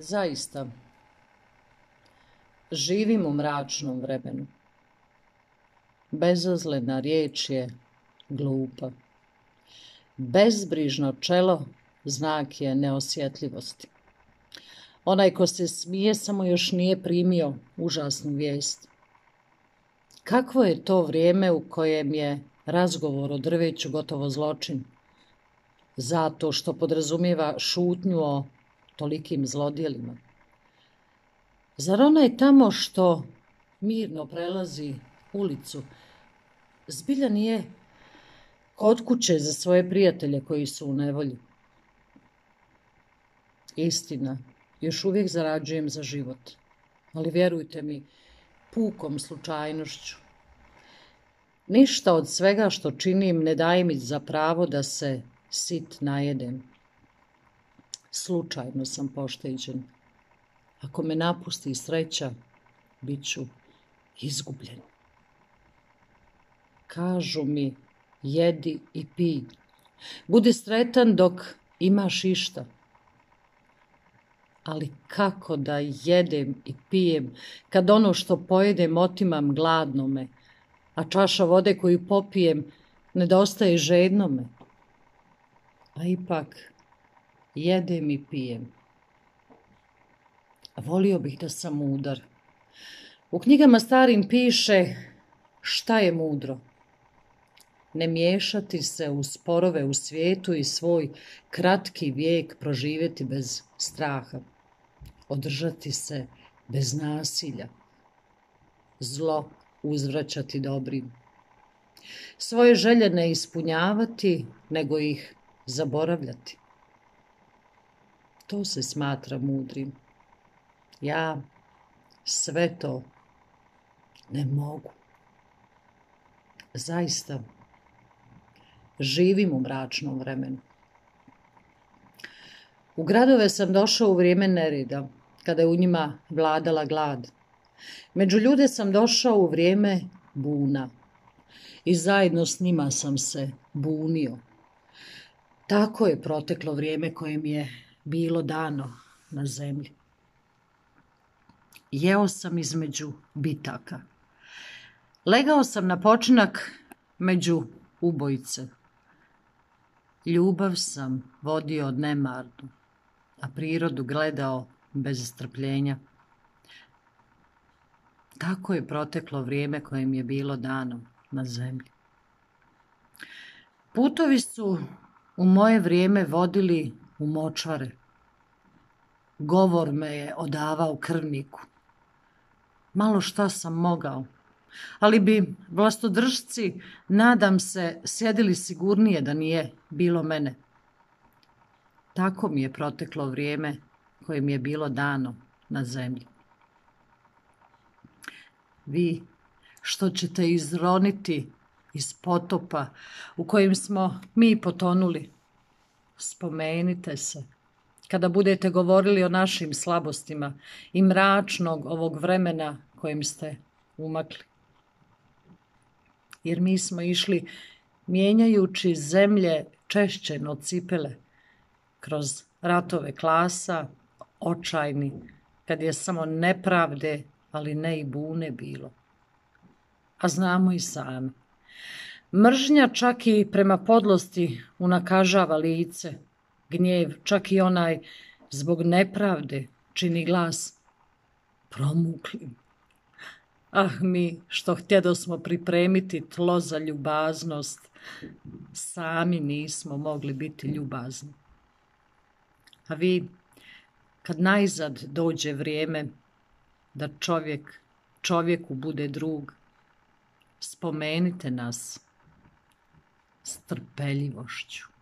Zaista, živim u mračnom vremenu. Bezazlena riječ je glupa. Bezbrižno čelo znak je neosjetljivosti. Onaj ko se smije samo još nije primio užasnu vijest. Kakvo je to vrijeme u kojem je razgovor o drveću gotovo zločin? Zato što podrazumijeva šutnju o tolikim zlodjelima. Zar onaj tamo što mirno prelazi ulicu zbilja nije kod kuće za svoje prijatelje koji su u nevolji? Istina, još uvijek zarađujem za život, ali vjerujte mi, pukom slučajnošću. Ništa od svega što činim ne daje mi za pravo da se sit najedem. Slučajno sam pošteđen. Ako me napusti sreća, bit ću izgubljen. Kažu mi, jedi i pij. Budi sretan dok imaš išta. Ali kako da jedem i pijem, kad ono što pojedem otimam gladnome, a čaša vode koju popijem nedostaje žednome? A ipak jedem i pijem. Volio bih da sam mudar. U knjigama starim piše šta je mudro. Ne miješati se u sporove u svijetu i svoj kratki vijek proživjeti bez straha. Održati se bez nasilja. Zlo uzvraćati dobrim. Svoje želje ne ispunjavati, nego ih zaboravljati. To se smatra mudrim. Ja sve to ne mogu. Zaista, živim u mračnom vremenu. U gradove sam došao u vrijeme nereda, kada je u njima vladala glad. Među ljude sam došao u vrijeme buna i zajedno s njima sam se bunio. Tako je proteklo vrijeme koje mi je bilo dano na zemlji. Jeo sam između bitaka. Legao sam na počinak među ubojice. Ljubav sam vodio nemarno, a prirodu gledao bez strpljenja. Tako je proteklo vrijeme koje mi je bilo dano na zemlji. Putovi su u moje vrijeme vodili u močvare. Govor me je odavao krvniku. Malo šta sam mogao, ali bi vlastodržci, nadam se, sjedili sigurnije da nije bilo mene. Tako mi je proteklo vrijeme koje mi je bilo dano na zemlji. Vi što ćete izroniti iz potopa u kojem smo mi potonuli, spomenite se kada budete govorili o našim slabostima i mračnog ovog vremena kojim ste umakli. Jer mi smo išli mijenjajući zemlje češće no cipele, kroz ratove klasa, očajni, kad je samo nepravde, ali ne i bune bilo. A znamo i sami. Mržnja čak i prema podlosti unakažava lice, gnjev, čak i onaj zbog nepravde čini glas promuklim. Ah, mi što htjedosmo pripremiti tlo za ljubaznost, sami nismo mogli biti ljubazni. A vi, kad najzad dođe vrijeme da čovjek čovjeku bude drug, spomenite nas s trpeljivošću.